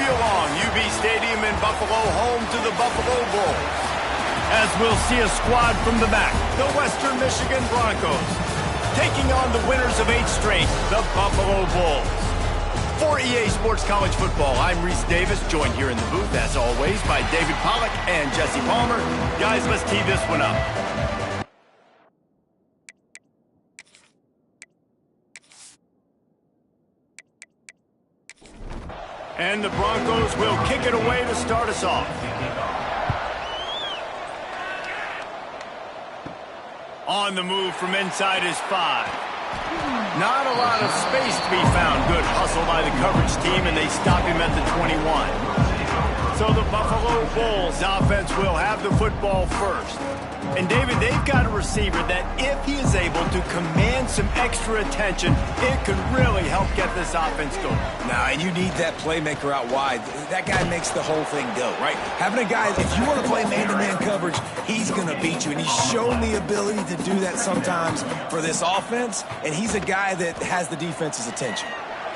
you along. UB Stadium in Buffalo, home to the Buffalo Bulls. As we'll see a squad from the back, the Western Michigan Broncos, taking on the winners of 8 straight, the Buffalo Bulls. For EA Sports College Football, I'm Reese Davis, joined here in the booth, as always, by David Pollack and Jesse Palmer. Guys, let's tee this one up. And the Broncos will kick it away to start us off. On the move from inside is 5. Not a lot of space to be found. Good hustle by the coverage team, and they stop him at the 21. So the Buffalo Bulls offense will have the football first. And, David, they've got a receiver that if he is able to command some extra attention, it could really help get this offense going. Nah, and you need that playmaker out wide. That guy makes the whole thing go, right? Having a guy, if you want to play man-to-man coverage, he's going to beat you. And he's shown the ability to do that sometimes for this offense. And he's a guy that has the defense's attention.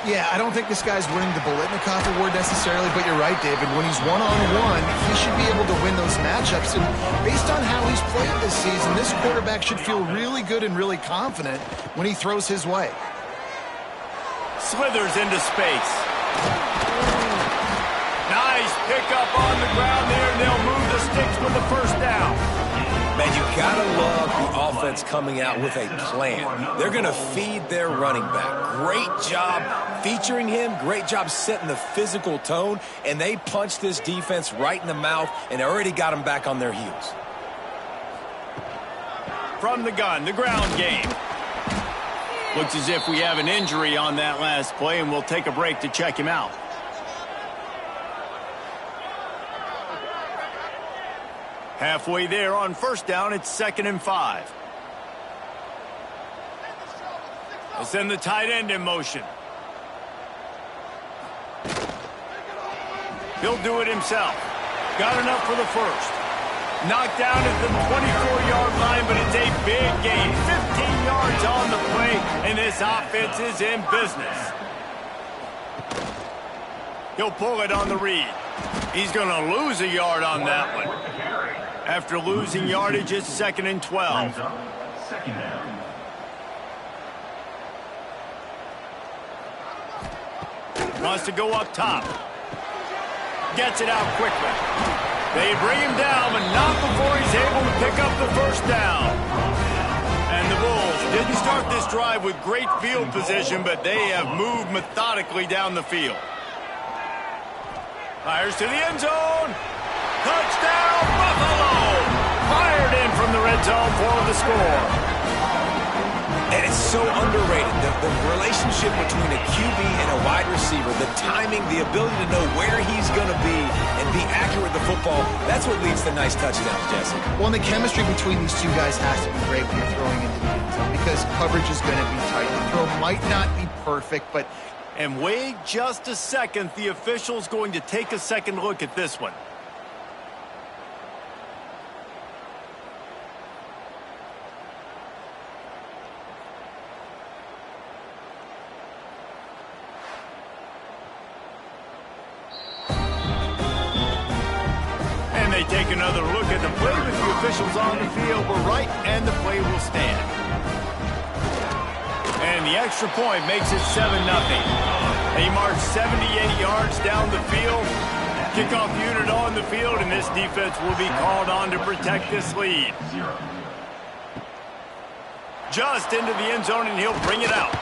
Yeah, I don't think this guy's winning the Bolitnikoff Award necessarily, but you're right, David. When he's one-on-one, he should be able to win those matchups. And based on how he's played this season, this quarterback should feel really good and really confident when he throws his way. Slithers into space. Nice pickup on the ground there, and they'll move the sticks with the first down. Man, you gotta love the offense coming out with a plan. They're gonna feed their running back. Great job featuring him. Great job setting the physical tone. And they punched this defense right in the mouth and already got them back on their heels. From the gun, the ground game. Looks as if we have an injury on that last play, and we'll take a break to check him out. Halfway there on first down, it's 2nd and 5. They'll send the tight end in motion. He'll do it himself. Got enough for the first. Knocked down at the 24-yard line, but it's a big gain. 15 yards on the play, and this offense is in business. He'll pull it on the read. He's going to lose a yard on that one. After losing yardage, it's 2nd and 12. Wants to go up top. Gets it out quickly. They bring him down, but not before he's able to pick up the first down. And the Bulls didn't start this drive with great field position, but they have moved methodically down the field. Fires to the end zone. Touchdown, Buffalo! Fired in from the red zone for the score. And it's so underrated, the relationship between a QB and a wide receiver, the timing, the ability to know where he's going to be and be accurate with the football, that's what leads to nice touchdowns, Jesse. Well, and the chemistry between these two guys has to be great when you're throwing into the end zone because coverage is going to be tight. The throw might not be perfect, but... And wait just a second, the official's going to take a second look at this one. They take another look at the play with the officials on the field. We're right, and the play will stand. And the extra point makes it 7-0. They march 78 yards down the field. Kickoff unit on the field, and this defense will be called on to protect this lead. Just into the end zone, and he'll bring it out.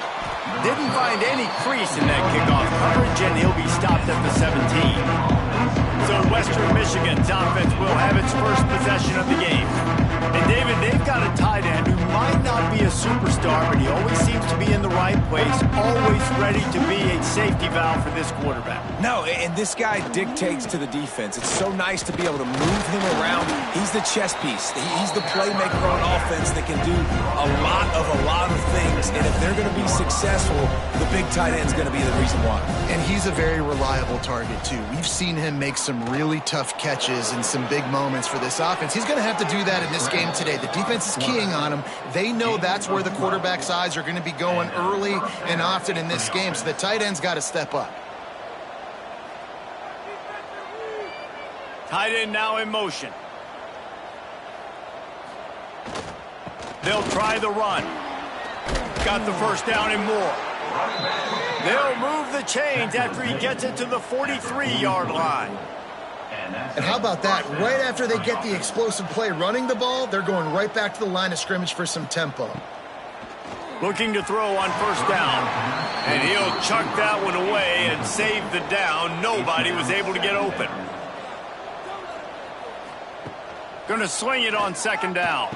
Didn't find any crease in that kickoff coverage, and he'll be stopped at the 17. So Western Michigan's offense will have its first possession of the game. And, David, they've got a tight end who might not be a superstar, but he always seems to be in the right place, always ready to be a safety valve for this quarterback. No, and this guy dictates to the defense. It's so nice to be able to move him around. He's the chess piece. He's the playmaker on offense that can do a lot of things. And if they're going to be successful, the big tight end's going to be the reason why. And he's a very reliable target, too. We've seen him make some really tough catches and some big moments for this offense. He's going to have to do that in this game today. The defense is keying on him. They know that's where the quarterback's eyes are going to be going early and often in this game, so the tight end's got to step up. Tight end now in motion. They'll try the run. Got the first down and more. They'll move the chains after he gets it to the 43-yard line. And how about that? Right after they get the explosive play running the ball, they're going right back to the line of scrimmage for some tempo. Looking to throw on first down. And he'll chuck that one away and save the down. Nobody was able to get open. Going to sling it on second down.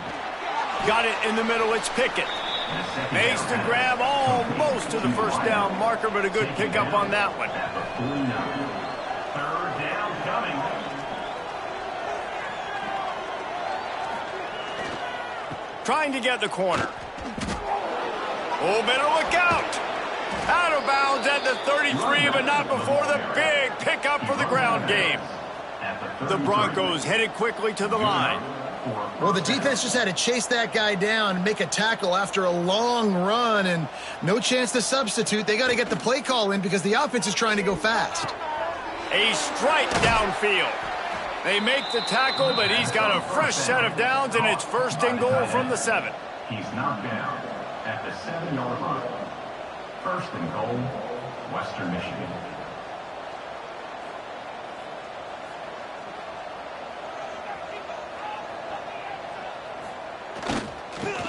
Got it in the middle. It's Pickett. Makes the grab almost to the first down marker, but a good pickup on that one. Third down coming. Trying to get the corner. Oh, better look out. Out of bounds at the 33, but not before the big pickup for the ground game. The Broncos headed quickly to the line. Well, the defense just had to chase that guy down and make a tackle after a long run, and no chance to substitute. They got to get the play call in because the offense is trying to go fast. A strike downfield. They make the tackle, but he's got a fresh set of downs, and it's first and goal from the 7. He's knocked down at the 7-yard line. First and goal, Western Michigan.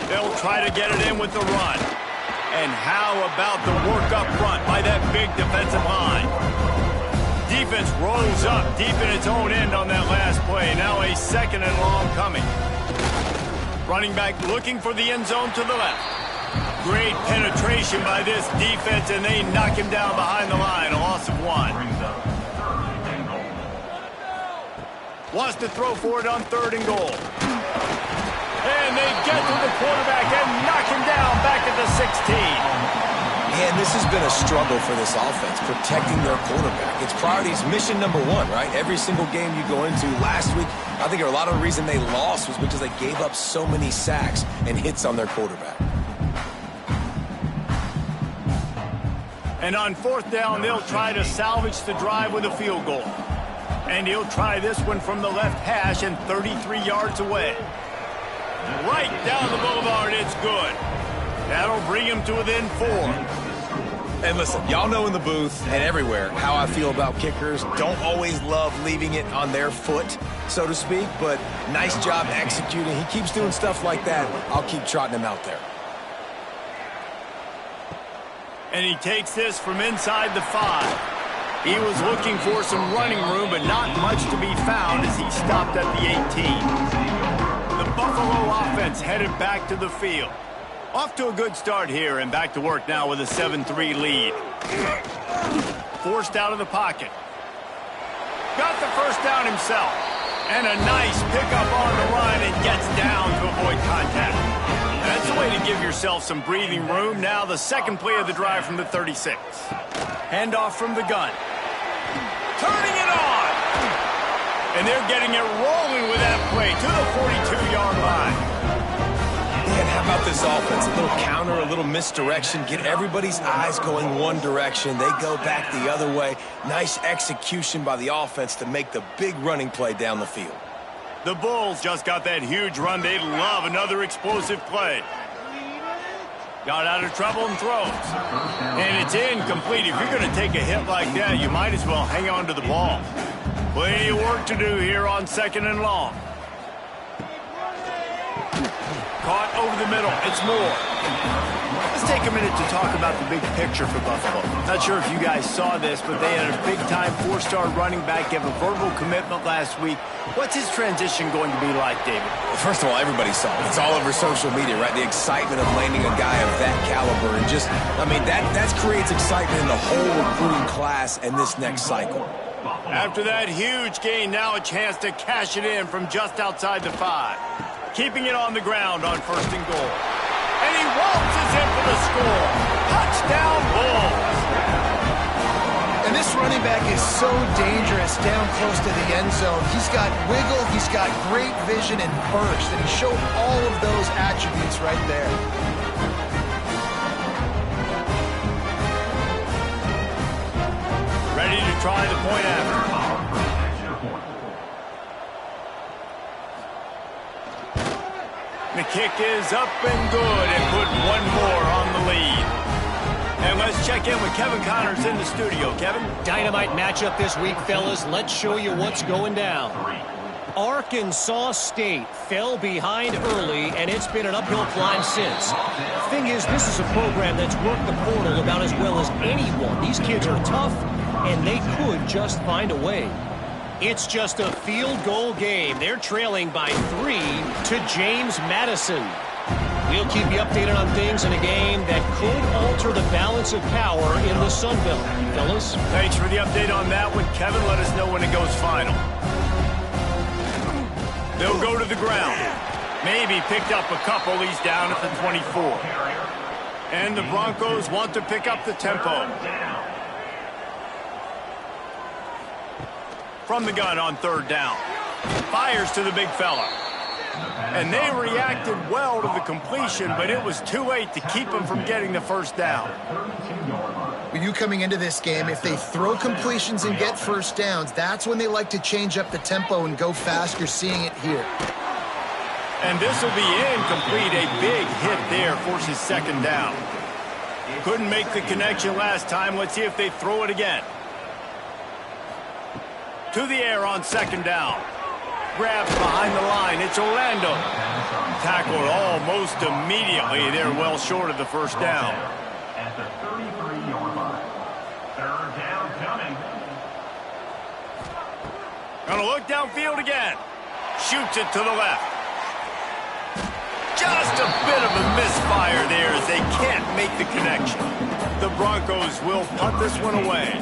They'll try to get it in with the run. And how about the work up front by that big defensive line? Defense rolls up deep in its own end on that last play. Now a second and long coming. Running back looking for the end zone to the left. Great penetration by this defense, and they knock him down behind the line. A loss of 1. Wants to throw for it on third and goal. And they get to the quarterback and knock him down back at the 16. And this has been a struggle for this offense, protecting their quarterback. It's priorities mission number 1, right? Every single game you go into. Last week, I think a lot of the reason they lost was because they gave up so many sacks and hits on their quarterback. And on fourth down, they'll try to salvage the drive with a field goal. And he'll try this one from the left hash and 33 yards away. Right down the boulevard, it's good. That'll bring him to within 4. And listen, y'all know in the booth and everywhere how I feel about kickers. Don't always love leaving it on their foot, so to speak, but nice job executing. He keeps doing stuff like that. I'll keep trotting him out there. And he takes this from inside the 5. He was looking for some running room, but not much to be found as he stopped at the 18. The Buffalo offense headed back to the field. Off to a good start here and back to work now with a 7-3 lead. Forced out of the pocket. Got the first down himself. And a nice pickup on the line and gets down to avoid contact. That's the way to give yourself some breathing room. Now the second play of the drive from the 36. Handoff from the gun. Turning it on. And they're getting it rolling with that play to the 42-yard line. Man, how about this offense? A little counter, a little misdirection. Get everybody's eyes going one direction. They go back the other way. Nice execution by the offense to make the big running play down the field. The Bulls just got that huge run. They'd love another explosive play. Got out of trouble and throws. And it's incomplete. If you're going to take a hit like that, you might as well hang on to the ball. Plenty of work to do here on second and long. Caught over the middle. It's Moore. Let's take a minute to talk about the big picture for Buffalo. Not sure if you guys saw this, but they had a big-time 4-star running back give a verbal commitment last week. What's his transition going to be like, David? Well, first of all, everybody saw it. It's all over social media, right? The excitement of landing a guy of that caliber. And just, I mean, that creates excitement in the whole recruiting class and this next cycle. After that huge gain, now a chance to cash it in from just outside the 5. Keeping it on the ground on first and goal. And he waltzes in for the score. Touchdown, Bulls. And this running back is so dangerous down close to the end zone. He's got wiggle, he's got great vision and burst, and he showed all of those attributes right there. Ready to try the point after. kick is up and good and put one more on the lead. And let's check in with Kevin Connors in the studio. Kevin? Dynamite matchup this week, fellas. Let's show you what's going down. Arkansas State fell behind early, and it's been an uphill climb since. Thing is, this is a program that's worked the portal about as well as anyone. These kids are tough, and they could just find a way. It's just a field goal game. They're trailing by 3 to James Madison. We'll keep you updated on things in a game that could alter the balance of power in the Sun Belt. Fellas? Thanks for the update on that one, Kevin. Let us know when it goes final. They'll go to the ground. Maybe picked up a couple. He's down at the 24. And the Broncos want to pick up the tempo. From the gun on third down. Fires to the big fella. And they reacted well to the completion, but it was too late to keep them from getting the first down. With you coming into this game, if they throw completions and get first downs, that's when they like to change up the tempo and go fast. You're seeing it here. And this will be incomplete. A big hit there forces second down. Couldn't make the connection last time. Let's see if they throw it again. To the air on second down. Grabs behind the line. It's Orlando. Tackled almost immediately. They're well short of the first down. At the 33-yard line. Third down coming. Gonna look downfield again. Shoots it to the left. Just a bit of a misfire there as they can't make the connection. The Broncos will punt this one away.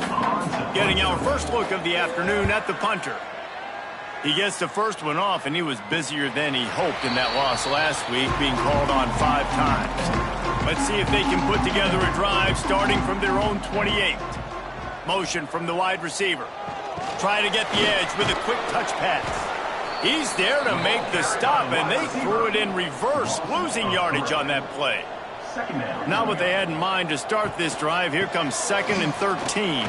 Getting our first look of the afternoon at the punter. He gets the first one off, and he was busier than he hoped in that loss last week, being called on 5 times. Let's see if they can put together a drive starting from their own 28. Motion from the wide receiver. Try to get the edge with a quick touch pass. He's there to make the stop, and they threw it in reverse, losing yardage on that play. Not what they had in mind to start this drive. Here comes 2nd and 13.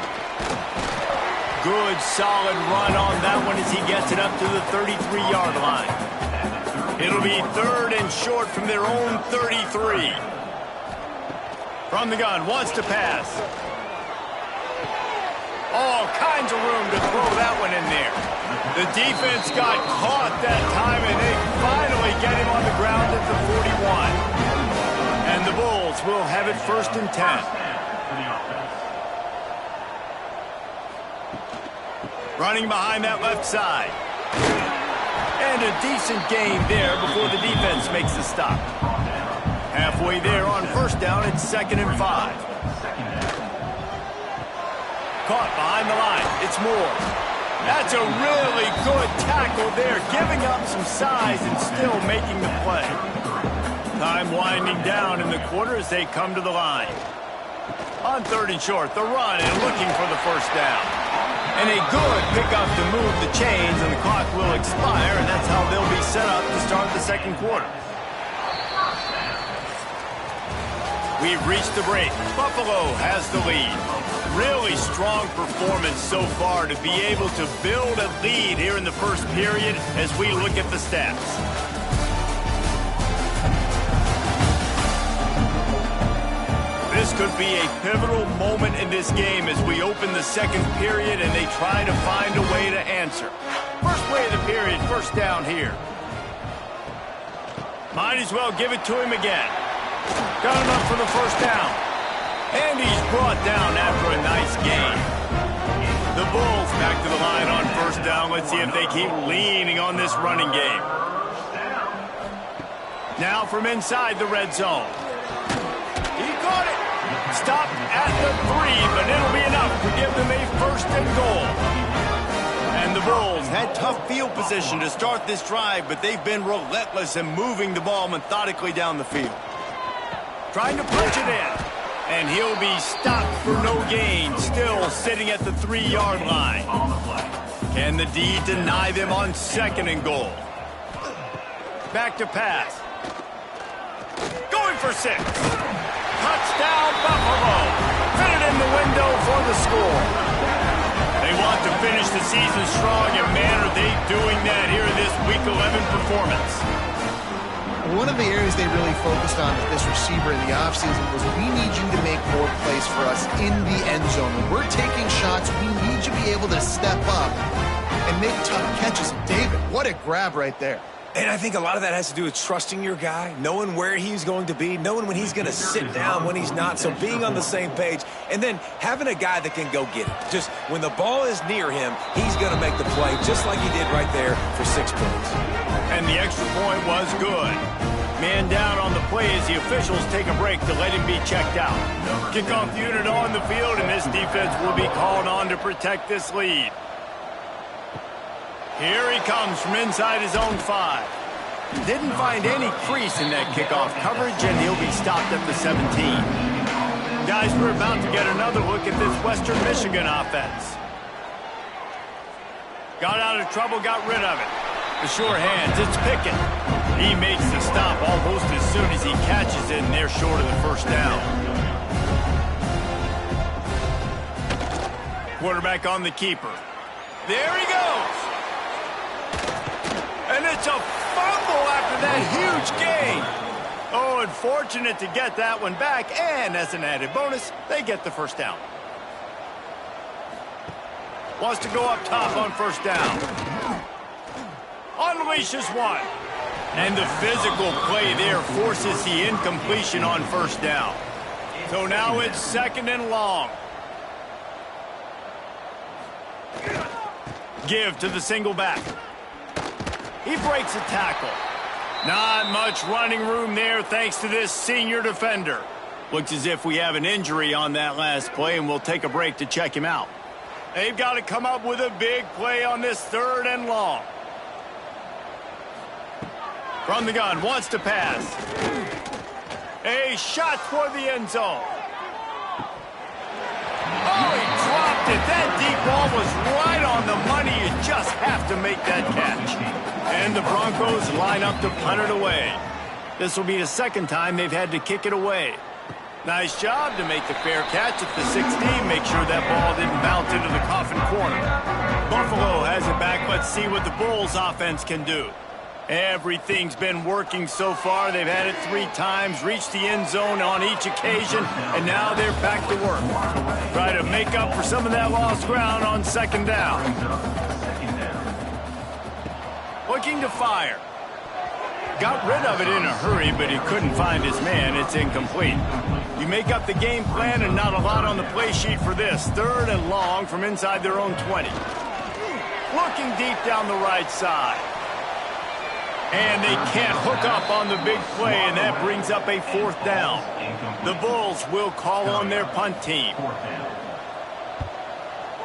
Good, solid run on that one as he gets it up to the 33-yard line. It'll be 3rd and short from their own 33. From the gun, wants to pass. All kinds of room to throw that one in there. The defense got caught that time, and they finally get him on the ground at the 41. And the Bulls will have it 1st and 10. Running behind that left side. And a decent gain there before the defense makes the stop. Halfway there on first down, it's 2nd and 5. Caught behind the line. It's Moore. That's a really good tackle there, giving up some size and still making the play. Time winding down in the quarter as they come to the line. On 3rd and short, the run and looking for the first down. And a good pickup to move the chains, and the clock will expire, and that's how they'll be set up to start the second quarter. We've reached the break. Buffalo has the lead. Really strong performance so far to be able to build a lead here in the first period as we look at the stats. This could be a pivotal moment in this game as we open the second period and they try to find a way to answer. First play of the period, first down here. Might as well give it to him again. Got him up for the first down. And he's brought down after a nice gain. The Bulls back to the line on first down. Let's see if they keep leaning on this running game. Now from inside the red zone. He caught it. Stop at the 3, but it'll be enough to give them a 1st and goal. And the Bulls had tough field position to start this drive, but they've been relentless in moving the ball methodically down the field. Trying to punch it in. And he'll be stopped for no gain, still sitting at the 3-yard line. Can the D deny them on 2nd and goal? Back to pass. Going for 6. Touchdown, Buffalo. Fit it in the window for the score. They want to finish the season strong, and man, are they doing that here in this Week 11 performance. one of the areas they really focused on with this receiver in the offseason was we need you to make more plays for us in the end zone. When we're taking shots, we need you to be able to step up and make tough catches. David, what a grab right there. And I think a lot of that has to do with trusting your guy, knowing where he's going to be, knowing when he's going to sit down, when he's not, so being on the same page, and then having a guy that can go get it. Just when the ball is near him, he's going to make the play, just like he did right there for 6 points. And the extra point was good. Man down on the play as the officials take a break to let him be checked out. Kickoff unit on the field, and this defense will be called on to protect this lead. Here he comes from inside his own 5. Didn't find any crease in that kickoff coverage, and he'll be stopped at the 17. Guys, we're about to get another look at this Western Michigan offense. Got out of trouble, got rid of it. The sure hands, it's Pickett. He makes the stop almost as soon as he catches it, and they're short of the first down. Quarterback on the keeper. There he goes. And it's a fumble after that huge gain. Oh, unfortunate to get that one back, and as an added bonus, they get the first down. Wants to go up top on first down. Unleashes one. And the physical play there forces the incompletion on first down. So now it's 2nd and long. Give to the single back. He breaks a tackle. Not much running room there thanks to this senior defender. Looks as if we have an injury on that last play, and we'll take a break to check him out. They've got to come up with a big play on this 3rd and long. From the gun, wants to pass. A shot for the end zone. Oh, he dropped it. That deep ball was right on the money. You just have to make that catch. And the Broncos line up to punt it away. This will be the 2nd time they've had to kick it away. Nice job to make the fair catch at the 16. Make sure that ball didn't bounce into the coffin corner. Buffalo has it back. Let's see what the Bulls offense can do. Everything's been working so far. They've had it 3 times, reached the end zone on each occasion, and now they're back to work. Try to make up for some of that lost ground on 2nd down. Looking to fire. Got rid of it in a hurry, but he couldn't find his man. It's incomplete. You make up the game plan and not a lot on the play sheet for this. 3rd and long from inside their own 20. Looking deep down the right side. And they can't hook up on the big play, and that brings up a 4th down. The Bulls will call on their punt team.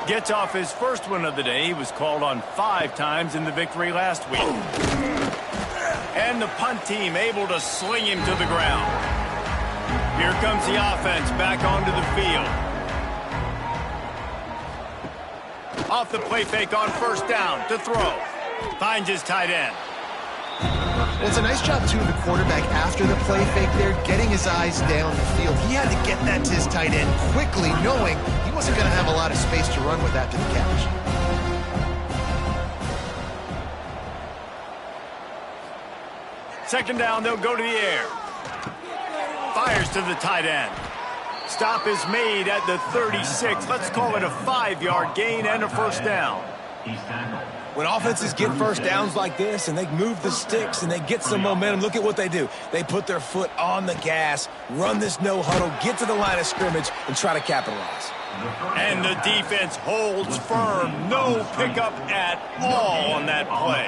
Gets off his first one of the day. He was called on 5 times in the victory last week. And the punt team able to sling him to the ground. Here comes the offense back onto the field. Off the play fake on first down to throw. Finds his tight end. Well, it's a nice job, too, of the quarterback after the play fake there, getting his eyes down the field. He had to get that to his tight end quickly, knowing he wasn't going to have a lot of space to run with after the catch. Second down, they'll go to the air. Fires to the tight end. Stop is made at the 36. Let's call it a 5-yard gain and a first down. When offenses get first downs like this and they move the sticks and they get some momentum, look at what they do. They put their foot on the gas, run this no huddle, get to the line of scrimmage, and try to capitalize. And the defense holds firm. No pickup at all on that play.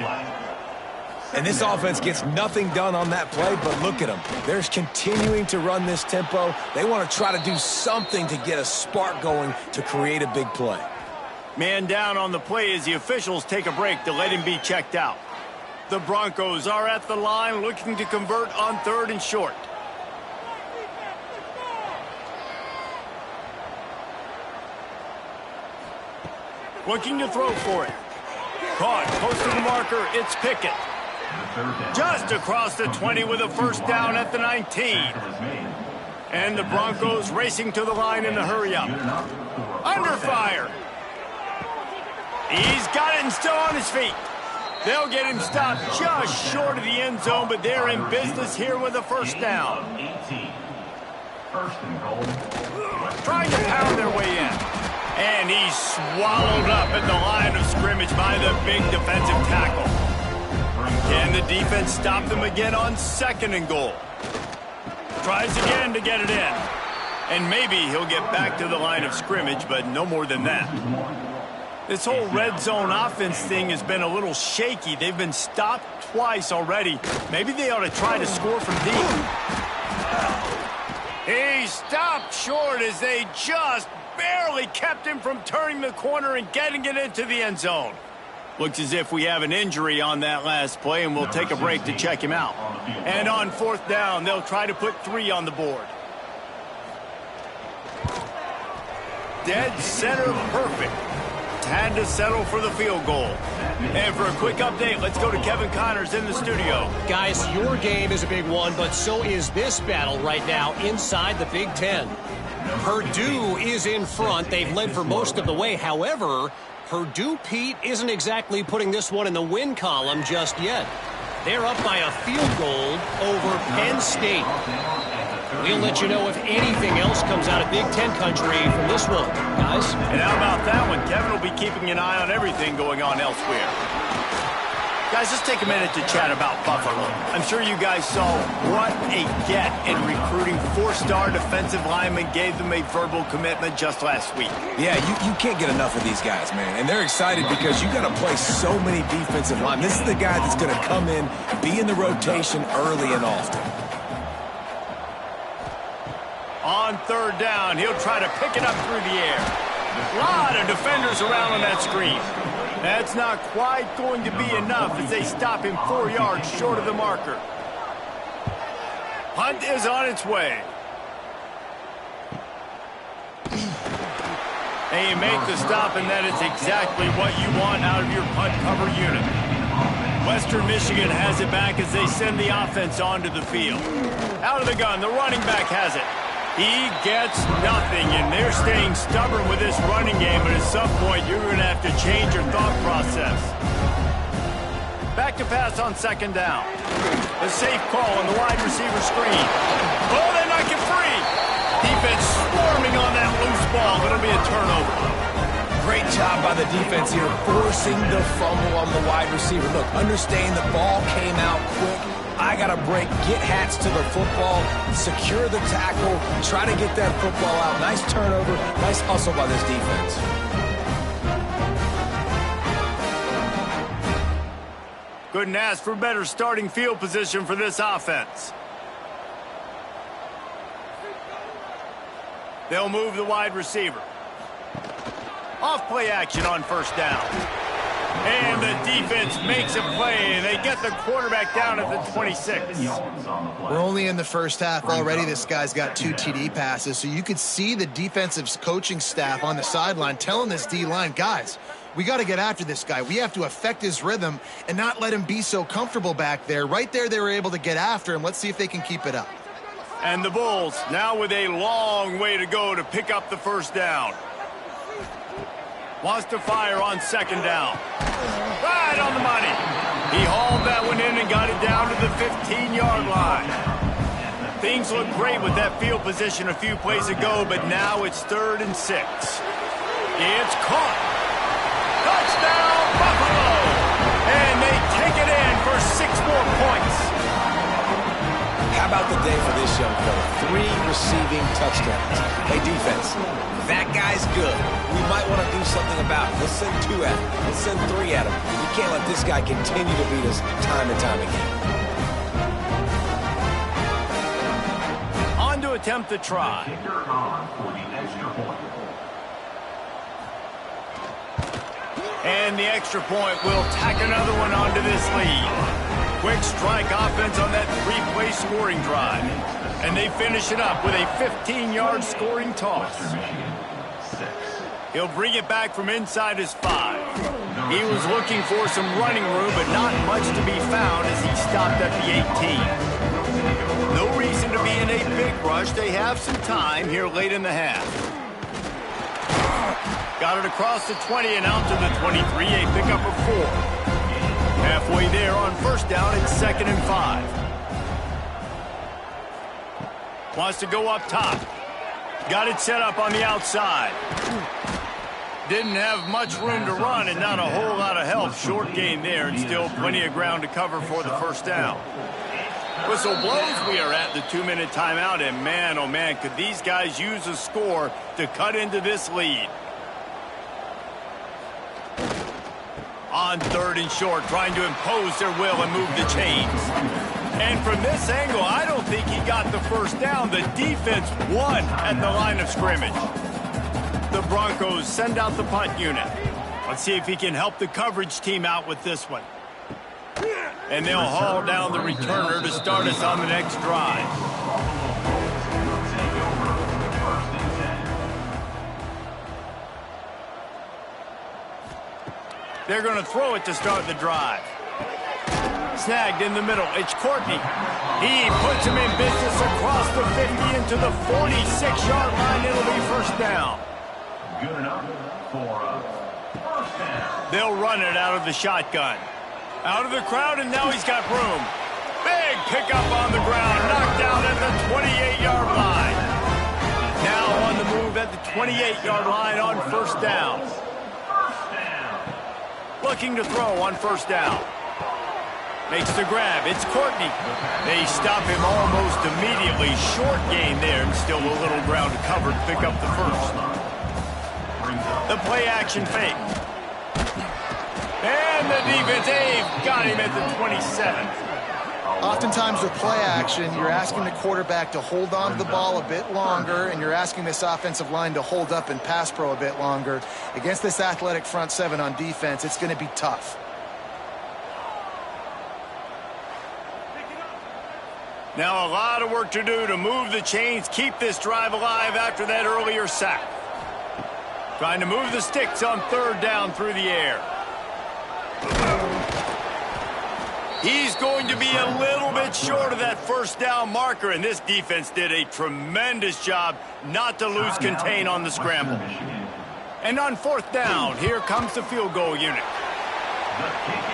And this offense gets nothing done on that play, but look at them. They're continuing to run this tempo. They want to try to do something to get a spark going to create a big play. Man down on the play as the officials take a break to let him be checked out. The Broncos are at the line looking to convert on 3rd and short. Looking to throw for it. Caught, close to the marker, it's Pickett. Just across the 20 with a first down at the 19. And the Broncos racing to the line in the hurry-up. Under fire. He's got it and still on his feet. They'll get him stopped just short of the end zone, but they're in business here with a first down. 18. First and goal. Trying to pound their way in. And he's swallowed up at the line of scrimmage by the big defensive tackle. Can the defense stop them again on second and goal? Tries again to get it in. And maybe he'll get back to the line of scrimmage, but no more than that. This whole red zone offense thing has been a little shaky. They've been stopped twice already. Maybe they ought to try to score from deep. He stopped short as they just barely kept him from turning the corner and getting it into the end zone. Looks as if we have an injury on that last play, and we'll take a break to check him out. And on fourth down, they'll try to put 3 on the board. Dead center perfect. Had to settle for the field goal. And for a quick update, let's go to Kevin Connors in the studio. Guys, your game is a big one, but so is this battle right now inside the Big Ten. Purdue is in front. They've led for most of the way. However, Purdue, Pete, isn't exactly putting this one in the win column just yet. They're up by a field goal over Penn State. We'll let you know if anything else comes out of Big Ten country from this one, guys. And how about that one? Kevin will be keeping an eye on everything going on elsewhere. Guys, let's take a minute to chat about Buffalo. I'm sure you guys saw what a get in recruiting 4-star defensive linemen gave them a verbal commitment just last week. Yeah, you can't get enough of these guys, man. And they're excited because you got to play so many defensive linemen. This is the guy that's going to come in, be in the rotation early and often. On third down, he'll try to pick it up through the air. A lot of defenders around on that screen. That's not quite going to be enough as they stop him 4 yards short of the marker. Punt is on its way. And you make the stop, and that is exactly what you want out of your punt cover unit. Western Michigan has it back as they send the offense onto the field. Out of the gun, the running back has it. He gets nothing, and they're staying stubborn with this running game, but at some point you're going to have to change your thought process. Back to pass on second down. A safe call on the wide receiver screen. Oh, they knock it free. Defense swarming on that loose ball, but it'll be a turnover. Great job by the defense here, forcing the fumble on the wide receiver. Look, understand the ball came out quick. I got to break, get hats to the football, secure the tackle, try to get that football out. Nice turnover, nice hustle by this defense. Couldn't ask for better starting field position for this offense. They'll move the wide receiver. Off play action on first down. And the defense makes a play, and they get the quarterback down at the 26. We're only in the first half already. This guy's got 2 TD passes, so you could see the defensive coaching staff on the sideline telling this D-line, guys, we got to get after this guy. We have to affect his rhythm and not let him be so comfortable back there. Right there, they were able to get after him. Let's see if they can keep it up. And the Bulls now with a long way to go to pick up the first down. Wants to fire on second down. Right on the money. He hauled that one in and got it down to the 15-yard line. Things look great with that field position a few plays ago, but now it's 3rd and 6. It's caught. Touchdown, Buffalo! And they take it in for 6 more points. How about the day for this young fella? 3 receiving touchdowns. Hey, defense, that guy's good. We might want to do something about it. Let's send 2 at him. Let's send 3 at him. We can't let this guy continue to beat us time and time again. On to attempt the try. Kicker on for the extra point. And the extra point will tack another one onto this lead. Quick strike offense on that 3-play scoring drive. And they finish it up with a 15-yard scoring toss. He'll bring it back from inside his 5. He was looking for some running room, but not much to be found as he stopped at the 18. No reason to be in a big rush. They have some time here late in the half. Got it across the 20 and out to the 23, a pickup of 4. Halfway there on first down, it's 2nd and 5. Wants to go up top. Got it set up on the outside. Didn't have much room to run and not a whole lot of help. Short gain there and still plenty of ground to cover for the first down. Whistle blows, we are at the 2-minute timeout, and man, oh man, could these guys use a score to cut into this lead. On 3rd and short, trying to impose their will and move the chains. And from this angle, I don't think he got the first down. The defense won at the line of scrimmage. The Broncos send out the punt unit. Let's see if he can help the coverage team out with this one. And they'll haul down the returner to start us on the next drive. They're going to throw it to start the drive. Snagged in the middle. It's Courtney. He puts him in business across the 50 into the 46-yard line. It'll be first down. Good enough for first down. They'll run it out of the shotgun. Out of the crowd, and now he's got room. Big pickup on the ground. Knocked out at the 28-yard line. Now on the move at the 28-yard line on first down. Looking to throw on first down. Makes the grab. It's Courtney. They stop him almost immediately. Short gain there and still a little ground to cover to pick up the first. The play action fake. And the defense, got him at the 27. Oftentimes with play action, you're asking the quarterback to hold on to the ball a bit longer, and you're asking this offensive line to hold up and pass pro a bit longer. Against this athletic front seven on defense, it's going to be tough. Now a lot of work to do to move the chains, keep this drive alive after that earlier sack. Trying to move the sticks on 3rd down through the air. He's going to be a little bit short of that first down marker, and this defense did a tremendous job not to lose contain on the scramble. And on 4th down, here comes the field goal unit.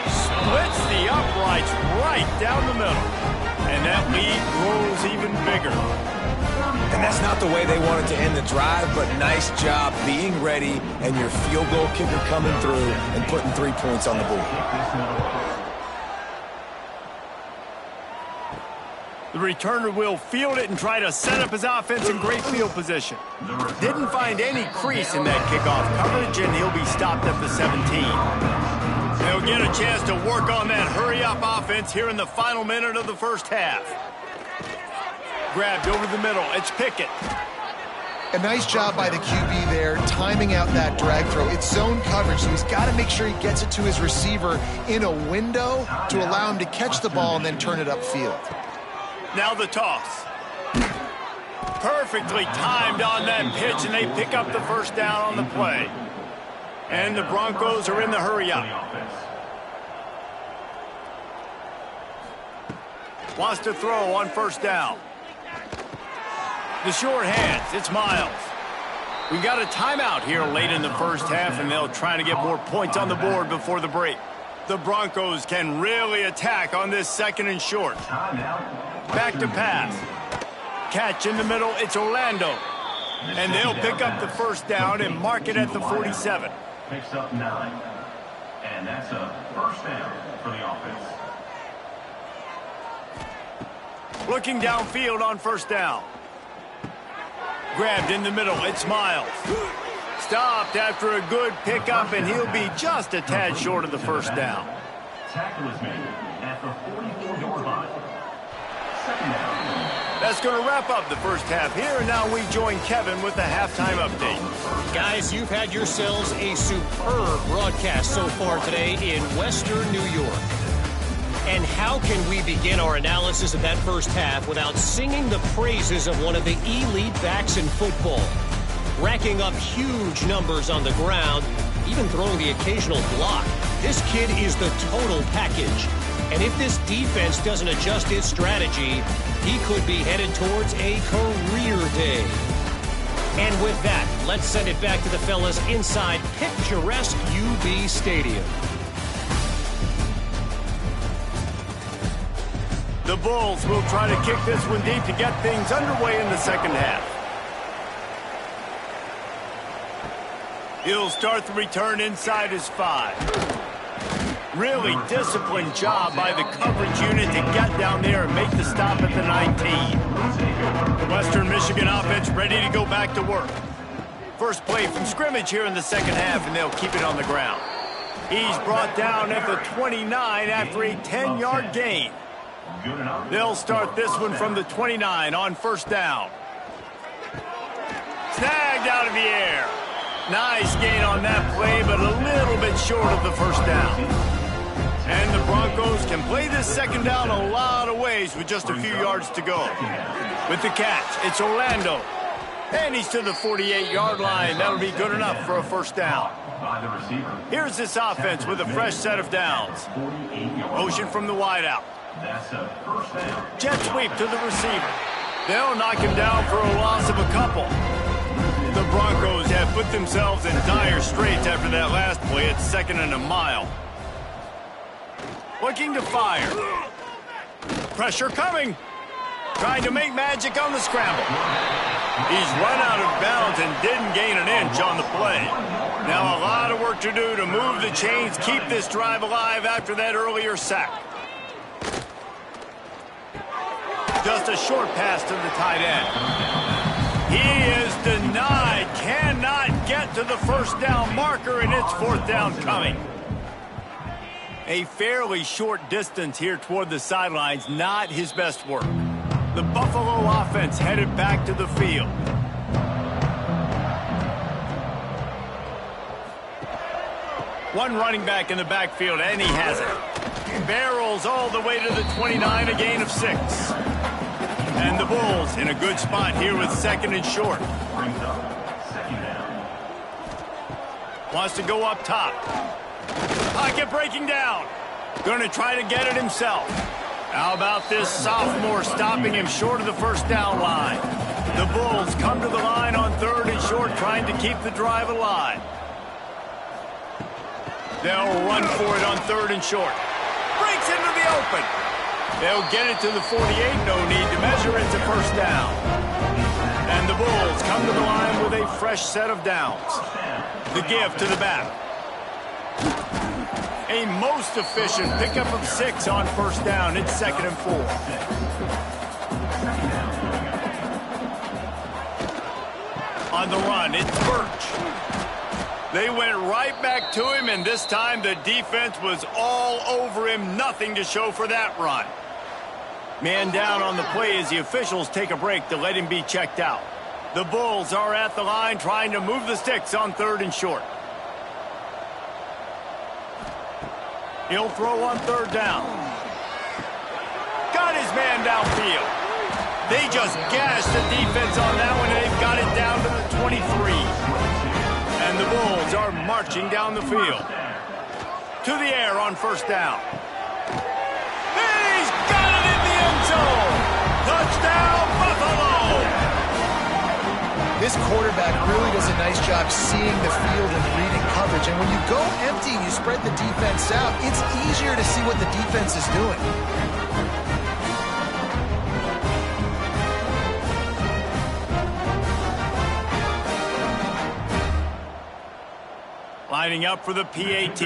Splits the uprights right down the middle. And that lead grows even bigger. And that's not the way they wanted to end the drive, but nice job being ready and your field goal kicker coming through and putting 3 points on the board. The returner will field it and try to set up his offense in great field position. Didn't find any crease in that kickoff coverage, and he'll be stopped at the 17. They'll get a chance to work on that hurry-up offense here in the final minute of the first half. Grabbed over the middle. It's Pickett. A nice job by the QB there, timing out that drag throw. It's zone coverage, so he's got to make sure he gets it to his receiver in a window to allow him to catch the ball and then turn it upfield. Now the toss. Perfectly timed on that pitch, and they pick up the first down on the play. And the Broncos are in the hurry-up. Wants to throw on first down. The short hands, it's Miles. We've got a timeout here late in the first half, and they'll try to get more points on the board before the break. The Broncos can really attack on this 2nd and short. Back to pass. Catch in the middle, it's Orlando. And they'll pick up the first down and mark it at the 47. Picks up 9. And that's a first down for the offense. Looking downfield on first down. Grabbed in the middle, it's Miles. Stopped after a good pickup, and he'll be just a tad short of the first down. Tackle is made at the 44-yard line. 2nd down. That's going to wrap up the first half here, and now we join Kevin with the halftime update. Guys, you've had yourselves a superb broadcast so far today in Western New York. And how can we begin our analysis of that first half without singing the praises of one of the elite backs in football? Racking up huge numbers on the ground, even throwing the occasional block. This kid is the total package. And if this defense doesn't adjust its strategy, he could be headed towards a career day. And with that, let's send it back to the fellas inside picturesque UB Stadium. The Bulls will try to kick this one deep to get things underway in the second half. He'll start the return inside his 5. Really disciplined job by the coverage unit to get down there and make the stop at the 19. The Western Michigan offense ready to go back to work. First play from scrimmage here in the second half, and they'll keep it on the ground. He's brought down at the 29 after a 10-yard gain. They'll start this one from the 29 on first down. Snagged out of the air. Nice gain on that play, but a little bit short of the first down. And the Broncos can play this second down a lot of ways with just a few yards to go. With the catch, it's Orlando. And he's to the 48-yard line. That'll be good enough for a first down. Here's this offense with a fresh set of downs. Motion from the wideout. Jet sweep to the receiver. They'll knock him down for a loss of a couple. The Broncos have put themselves in dire straits after that last play. It's 2nd and a mile. Looking to fire. Pressure coming. Trying to make magic on the scramble. He's run out of bounds and didn't gain an inch on the play. Now a lot of work to do to move the chains, keep this drive alive after that earlier sack. Just a short pass to the tight end. He is denied. Cannot get to the first down marker, and it's 4th down coming. A fairly short distance here toward the sidelines, not his best work. The Buffalo offense headed back to the field. One running back in the backfield, and he has it. Barrels all the way to the 29, a gain of 6. And the Bulls in a good spot here with 2nd and short. Wants to go up top. Pocket breaking down. Going to try to get it himself. How about this sophomore stopping him short of the first down line? The Bulls come to the line on 3rd and short, trying to keep the drive alive. They'll run for it on 3rd and short. Breaks into the open. They'll get it to the 48. No need to measure. It's a first down. And the Bulls come to the line with a fresh set of downs. The give to the back. A most efficient pickup of 6 on first down. It's 2nd and 4. On the run, it's Birch. They went right back to him, and this time the defense was all over him. Nothing to show for that run. Man down on the play as the officials take a break to let him be checked out. The Bulls are at the line trying to move the sticks on 3rd and short. He'll throw on 3rd down. Got his man downfield. They just gashed the defense on that one, and they've got it down to the 23. And the Bulls are marching down the field. To the air on first down. He's got it in the end zone. Touchdown, Buffalo! This quarterback really does a nice job seeing the field and reading coverage. And when you go empty and you spread the defense out, it's easier to see what the defense is doing. Lining up for the PAT.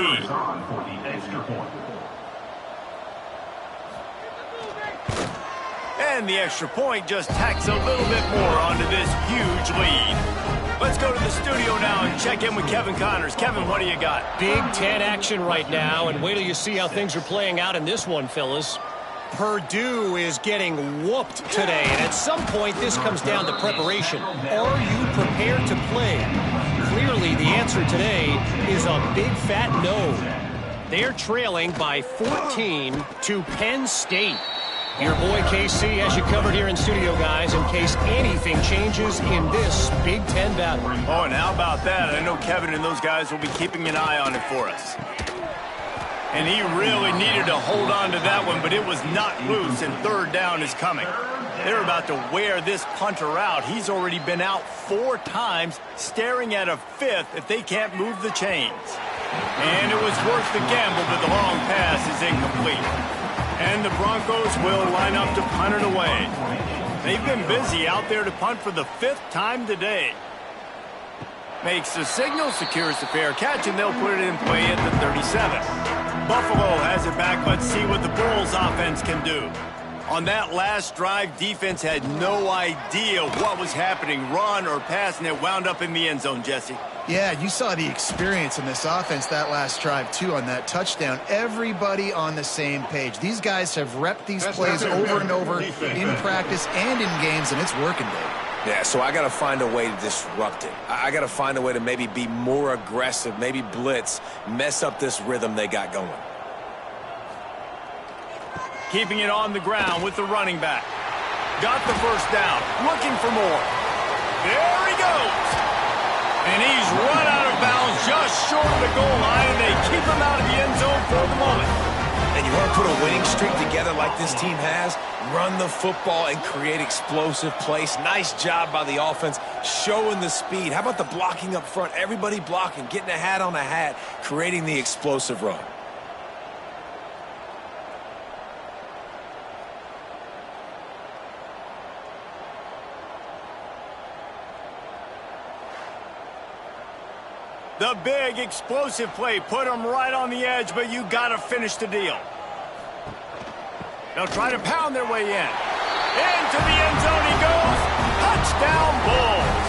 And the extra point just tacks a little bit more onto this huge lead. Let's go to the studio now and check in with Kevin Connors. Kevin, what do you got? Big Ten action right now, and wait till you see how things are playing out in this one, fellas. Purdue is getting whooped today, and at some point this comes down to preparation. Are you prepared to play? Clearly the answer today is a big fat no. They're trailing by 14 to Penn State. Your boy KC has you covered here in studio, guys, in case anything changes in this Big Ten battle. Oh, and how about that? I know Kevin and those guys will be keeping an eye on it for us. And he really needed to hold on to that one, but it was not loose, and 3rd down is coming. They're about to wear this punter out. He's already been out 4 times, staring at a 5th if they can't move the chains. And it was worth the gamble, but the long pass is incomplete. And the Broncos will line up to punt it away. They've been busy out there to punt for the 5th time today. Makes the signal, secures the fair catch, and they'll put it in play at the 37. Buffalo has it back. Let's see what the Bulls offense can do. On that last drive, defense had no idea what was happening, run or pass, and it wound up in the end zone, Jesse. Yeah, you saw the experience in this offense that last drive, too, on that touchdown. Everybody on the same page. These guys have repped these plays over and over in practice and in games, and it's working, Dave. Yeah, so I got to find a way to disrupt it. I got to find a way to maybe be more aggressive, maybe blitz, mess up this rhythm they got going. Keeping it on the ground with the running back. Got the first down. Looking for more. There he goes. And he's run out of bounds just short of the goal line, and they keep him out of the end zone for the moment. And you want to put a winning streak together like this team has? Run the football and create explosive plays. Nice job by the offense, showing the speed. How about the blocking up front? Everybody blocking, getting a hat on a hat, creating the explosive run. The big explosive play put him right on the edge, but you got to finish the deal. They'll try to pound their way in. Into the end zone he goes. Touchdown, Bulls.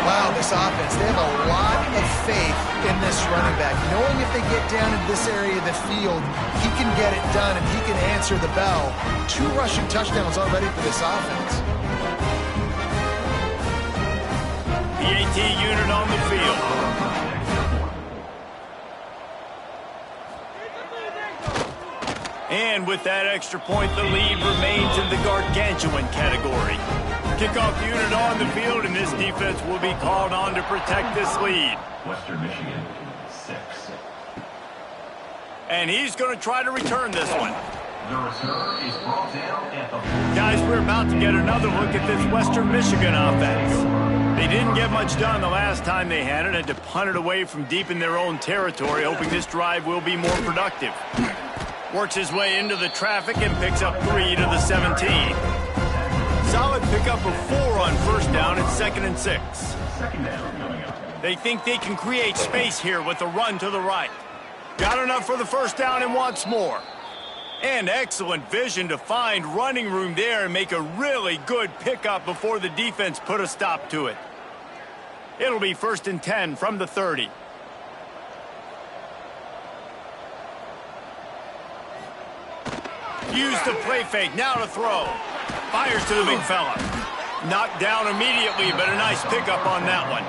Wow, this offense, they have a lot of faith in this running back. Knowing if they get down into this area of the field, he can get it done and he can answer the bell. 2 rushing touchdowns already for this offense. The AT unit on the field. And with that extra point, the lead remains in the gargantuan category. Kickoff unit on the field, and this defense will be called on to protect this lead. Western Michigan, 6. And he's going to try to return this one. The return is brought down at the... Guys, we're about to get another look at this Western Michigan offense. They didn't get much done the last time they had it, and to punt it away from deep in their own territory, hoping this drive will be more productive. Works his way into the traffic and picks up 3 to the 17. Solid pickup of 4 on first down and 2nd and 6. Second down coming up. They think they can create space here with the run to the right. Got enough for the first down and wants more. And excellent vision to find running room there and make a really good pickup before the defense put a stop to it. It'll be 1st and 10 from the 30. Use the play fake, now to throw. Fires to the big fella. Knocked down immediately, but a nice pickup on that one.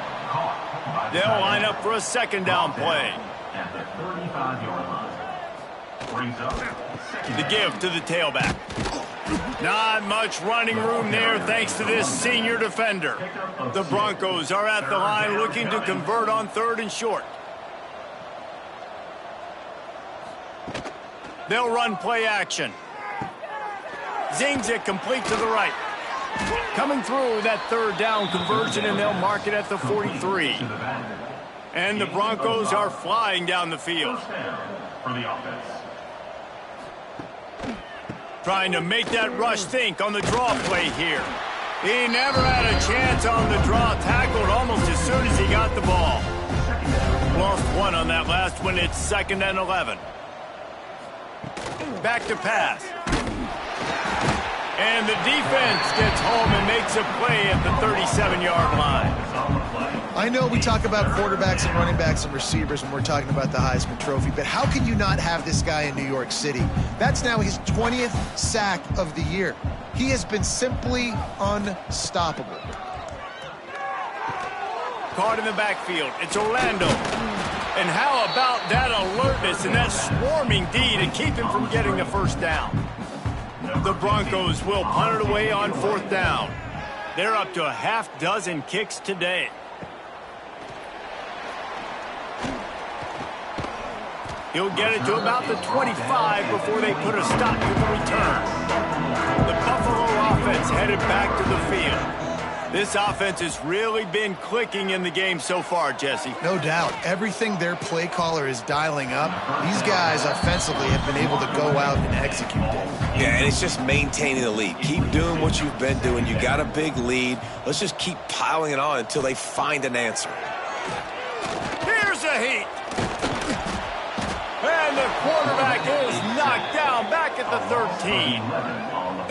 They'll line up for a 2nd down play. At the 35-yard line. Brings up The give to the tailback. Not much running room there thanks to this senior defender. The Broncos are at the line looking to convert on 3rd and short. They'll run play action. Zings it complete to the right. Coming through that 3rd down conversion, and they'll mark it at the 43. And the Broncos are flying down the field. First down for the offense. Trying to make that rush think on the draw play here. He never had a chance on the draw. Tackled almost as soon as he got the ball. Lost 1 on that last one. It's 2nd and 11. Back to pass. And the defense gets home and makes a play at the 37-yard line. I know we talk about quarterbacks and running backs and receivers when we're talking about the Heisman Trophy, but how can you not have this guy in New York City? That's now his 20th sack of the year. He has been simply unstoppable. Caught in the backfield. It's Orlando. And how about that alertness and that swarming D to keep him from getting the first down? The Broncos will punt it away on 4th down. They're up to a half dozen kicks today. He'll get it to about the 25 before they put a stop to the return. The Buffalo offense headed back to the field. This offense has really been clicking in the game so far, Jesse. No doubt. Everything their play caller is dialing up, these guys offensively have been able to go out and execute it. Yeah, and it's just maintaining the lead. Keep doing what you've been doing. You got a big lead. Let's just keep piling it on until they find an answer. Here's a heat. And the quarterback is knocked down back at the 13.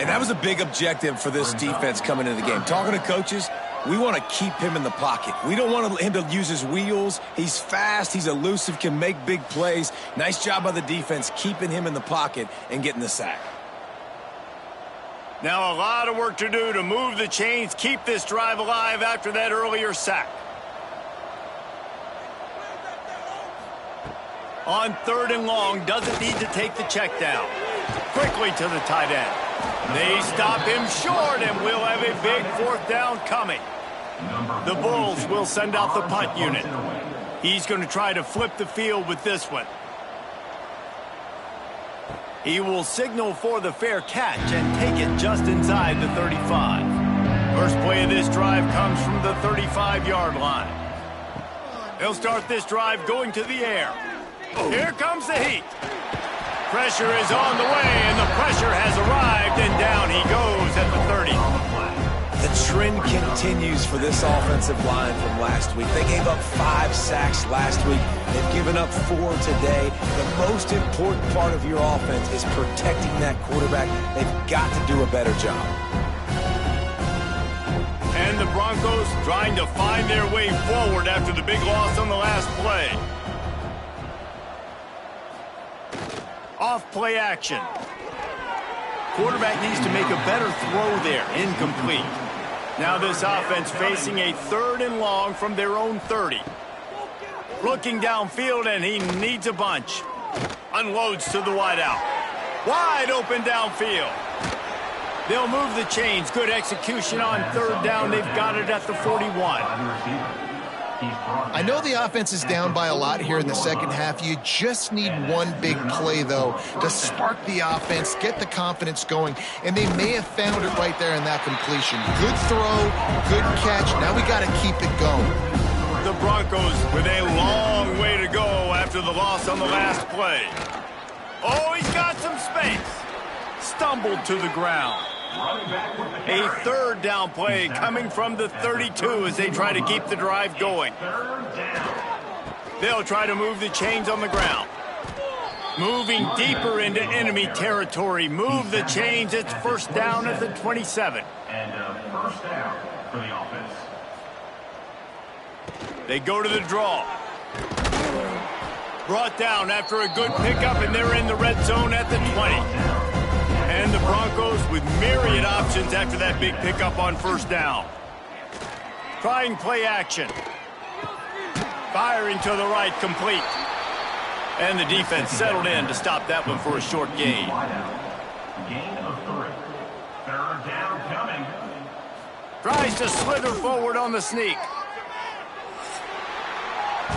And that was a big objective for this defense coming into the game. Talking to coaches, we want to keep him in the pocket. We don't want him to use his wheels. He's fast, he's elusive, can make big plays. Nice job by the defense keeping him in the pocket and getting the sack. Now a lot of work to do to move the chains, keep this drive alive after that earlier sack. On 3rd and long, doesn't need to take the check down. Quickly to the tight end. They stop him short, and we'll have a big 4th down coming. The Bulls will send out the punt unit. He's going to try to flip the field with this one. He will signal for the fair catch and take it just inside the 35. First play of this drive comes from the 35-yard line. They'll start this drive going to the air. Here comes the heat. Pressure is on the way, and the pressure has arrived, and down he goes at the 30. The trend continues for this offensive line from last week. They gave up 5 sacks last week. They've given up 4 today. The most important part of your offense is protecting that quarterback. They've got to do a better job. And the Broncos trying to find their way forward after the big loss on the last play. Off play action. Quarterback needs to make a better throw there. Incomplete. Now this offense facing a 3rd and long from their own 30. Looking downfield, and he needs a bunch. Unloads to the wideout. Wide open downfield. They'll move the chains. Good execution on 3rd down. They've got it at the 41. I know the offense is down by a lot here in the second half. You just need one big play, though, to spark the offense, get the confidence going, and they may have found it right there in that completion. Good throw, good catch. Now we got to keep it going. The Broncos with a long way to go after the loss on the last play. Oh, he's got some space. Stumbled to the ground. A 3rd down play coming from the 32 as they try to keep the drive going. They'll try to move the chains on the ground. Moving deeper into enemy territory. Move the chains. It's 1st down at the 27. And 1st down for the offense. They go to the draw. Brought down after a good pickup, and they're in the red zone at the 20. And the Broncos with myriad options after that big pickup on 1st down. Trying play action. Firing to the right, complete. And the defense settled in to stop that one for a short gain. Gain of 3. 3rd down coming. Tries to slither forward on the sneak.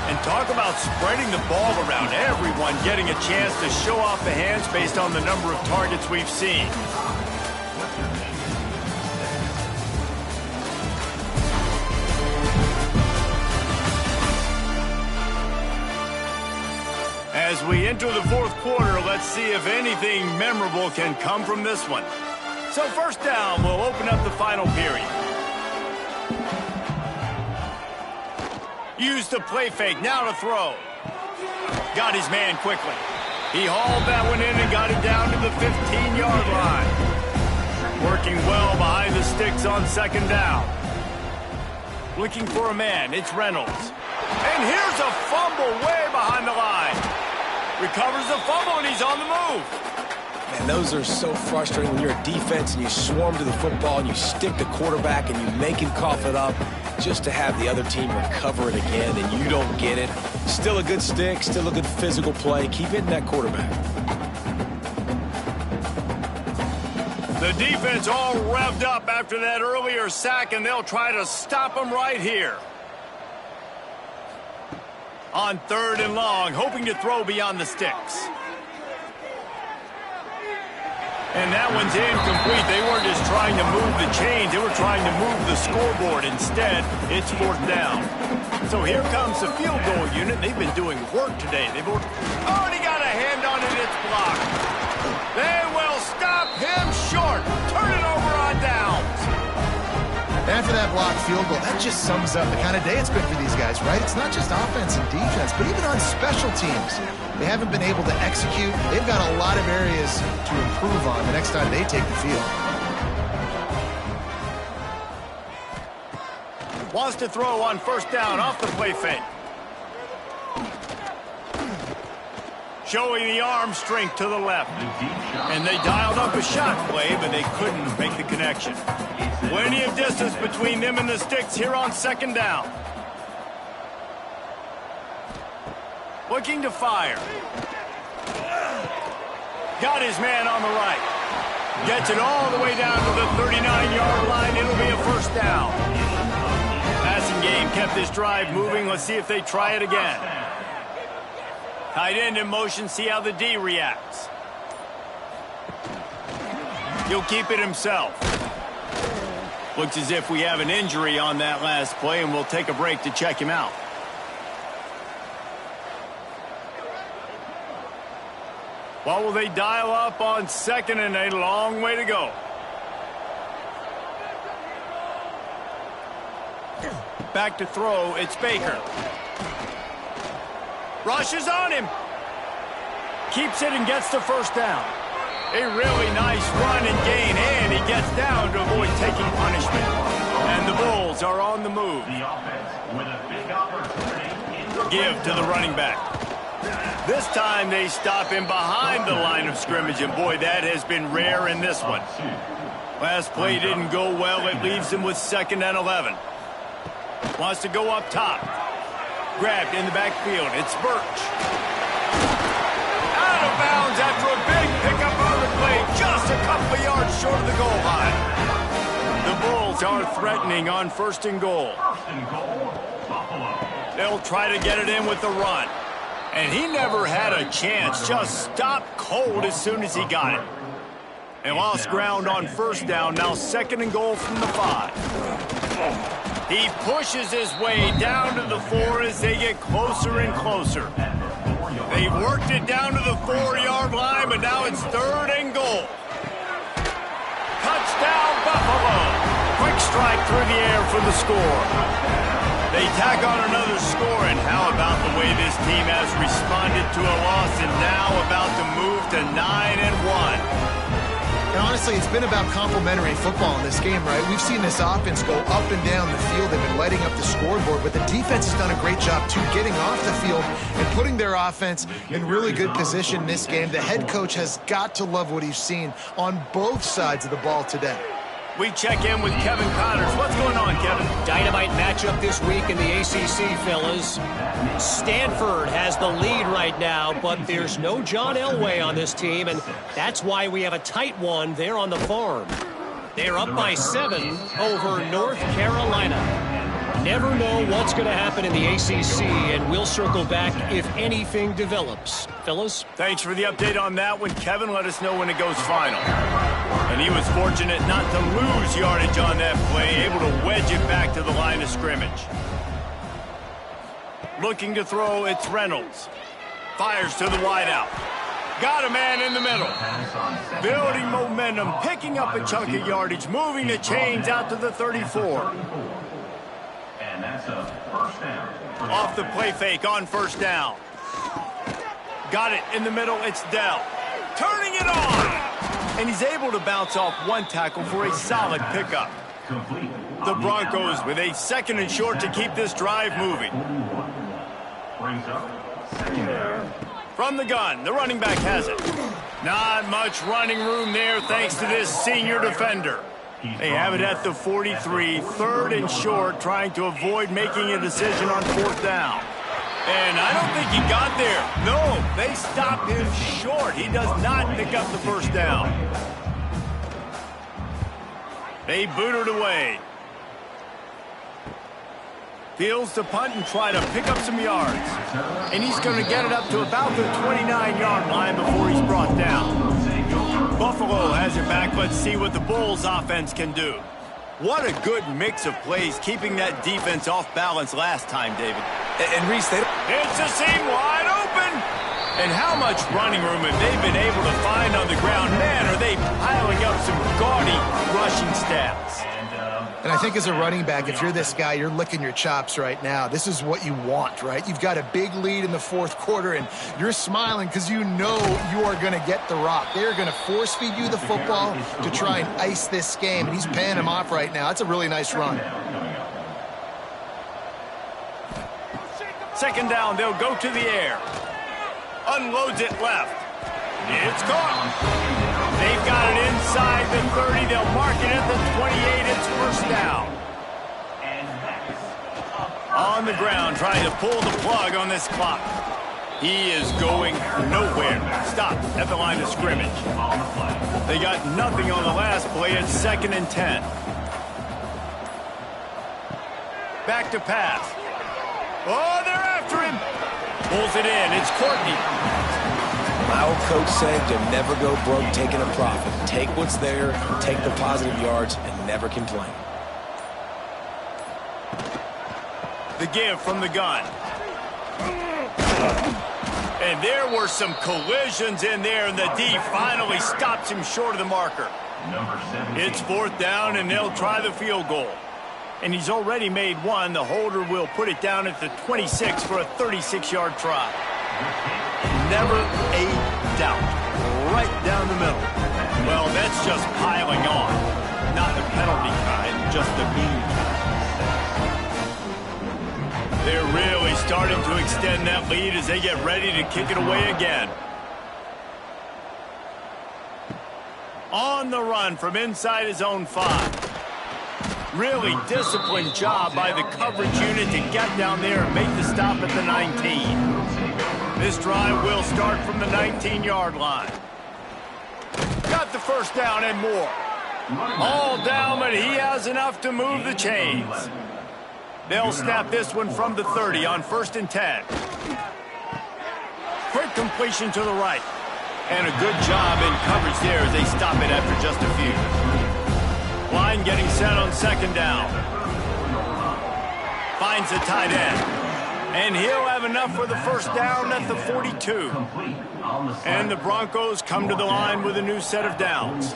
And talk about spreading the ball around. Everyone getting a chance to show off the hands based on the number of targets we've seen. As we enter the 4th quarter, let's see if anything memorable can come from this one. So 1st down will open up the final period. Used the play fake, now to throw. Got his man quickly. He hauled that one in and got it down to the 15-yard line. Working well behind the sticks on 2nd down. Looking for a man, it's Reynolds. And here's a fumble way behind the line. Recovers the fumble, and he's on the move. Man, those are so frustrating when you're a defense and you swarm to the football and you stick the quarterback and you make him cough it up just to have the other team recover it again and you don't get it. Still a good stick, still a good physical play. Keep hitting that quarterback. The defense all revved up after that earlier sack, and they'll try to stop him right here. On 3rd and long, hoping to throw beyond the sticks. And that one's incomplete. They weren't just trying to move the chains. They were trying to move the scoreboard. Instead, it's 4th down. So here comes the field goal unit. They've been doing work today. They've already got a hand on it. It's blocked. They will stop him short. Turn it over on downs. After that blocked field goal, that just sums up the kind of day it's been for these guys, right? It's not just offense and defense, but even on special teams. They haven't been able to execute. They've got a lot of areas to improve on the next time they take the field. Wants to throw on 1st down off the play fake. Showing the arm strength to the left. And they dialed up a shot play, but they couldn't make the connection. Plenty of distance between them and the sticks here on 2nd down. Looking to fire. Got his man on the right. Gets it all the way down to the 39-yard line. It'll be a 1st down. Passing game kept this drive moving. Let's see if they try it again. Tight end in motion. See how the D reacts. He'll keep it himself. Looks as if we have an injury on that last play, and we'll take a break to check him out. What will they dial up on 2nd and a long way to go? Back to throw, it's Baker. Rushes on him. Keeps it and gets the 1st down. A really nice run and gain, and he gets down to avoid taking punishment. And the Bulls are on the move. The offense with a big opportunity. Give to the running back. This time they stop him behind the line of scrimmage, and boy, that has been rare in this one. Last play didn't go well. It leaves him with 2nd and 11. Wants to go up top. Grabbed in the backfield. It's Birch. Out of bounds after a big pickup on the play. Just a couple of yards short of the goal line. The Bulls are threatening on 1st and goal. 1st and goal, Buffalo. They'll try to get it in with the run. And he never had a chance. Just stopped cold as soon as he got it. They lost ground on 1st down. Now 2nd and goal from the 5. He pushes his way down to the 4 as they get closer and closer. They worked it down to the 4-yard line, but now it's 3rd and goal. Touchdown, Buffalo. Quick strike through the air for the score. They tack on another score, and how about the way this team has responded to a loss and now about to move to 9-1. And honestly, it's been about complementary football in this game, right? We've seen this offense go up and down the field. They've been lighting up the scoreboard, but the defense has done a great job, too, getting off the field and putting their offense in really good position in this game. The head coach has got to love what he's seen on both sides of the ball today. We check in with Kevin Connors. What's going on, Kevin? Dynamite matchup this week in the ACC, fellas. Stanford has the lead right now, but there's no John Elway on this team, and that's why we have a tight one there on the farm. They're up by 7 over North Carolina. Never know what's going to happen in the ACC, and we'll circle back if anything develops. Fellas? Thanks for the update on that one. Kevin, let us know when it goes final. And he was fortunate not to lose yardage on that play, able to wedge it back to the line of scrimmage. Looking to throw, it's Reynolds. Fires to the wideout. Got a man in the middle. Building momentum, picking up a chunk of yardage, moving the chains out to the 34. And that's a 1st down. Off the play fake on 1st down. Got it in the middle, it's Dell. Turning it on! And he's able to bounce off one tackle for a solid pickup. The Broncos with a 2nd and short to keep this drive moving. Brings up 2nd down. From the gun, the running back has it. Not much running room there thanks to this senior defender. They have it at the 43, 3rd and short, trying to avoid making a decision on 4th down. And I don't think he got there. No, they stopped him short. He does not pick up the 1st down. They boot it away. Fields to punt and try to pick up some yards. And he's going to get it up to about the 29-yard line before he's brought down. Buffalo has it back. Let's see what the Bulls offense can do. What a good mix of plays, keeping that defense off balance last time, David. And Reese, it's a seam wide open. And how much running room have they been able to find on the ground? Man, are they piling up some gaudy rushing stats. And I think as a running back, if you're this guy, you're licking your chops right now. This is what you want, right? You've got a big lead in the fourth quarter, and you're smiling because you know you are going to get the rock. They're going to force feed you the football to try and ice this game, and he's paying him off right now. That's a really nice run. Second down, they'll go to the air. Unloads it left. It's caught. They've got it inside the 30. They'll mark it at the 28. It's first down. On the ground, trying to pull the plug on this clock. He is going nowhere. Stop at the line of scrimmage. They got nothing on the last play. It's 2nd and 10. Back to pass. Oh, they're after him. Pulls it in. It's Courtney. My old coach said to never go broke taking a profit. Take what's there, take the positive yards, and never complain. The give from the gun. And there were some collisions in there, and the D finally stops him short of the marker. It's 4th down, and they'll try the field goal. And he's already made one. The holder will put it down at the 26 for a 36-yard try. Never a doubt. Right down the middle. Well, that's just piling on. Not the penalty kind, just the mean kind. They're really starting to extend that lead as they get ready to kick it away again. On the run from inside his own 5. Really disciplined job by the coverage unit to get down there and make the stop at the 19. This drive will start from the 19-yard line. Got the first down and more. All down, but he has enough to move the chains. They'll snap this one from the 30 on 1st and 10. Quick completion to the right. And a good job in coverage there as they stop it after just a few. Line getting set on 2nd down. Finds the tight end. And he'll have enough for the first down at the 42. And the Broncos come to the line with a new set of downs.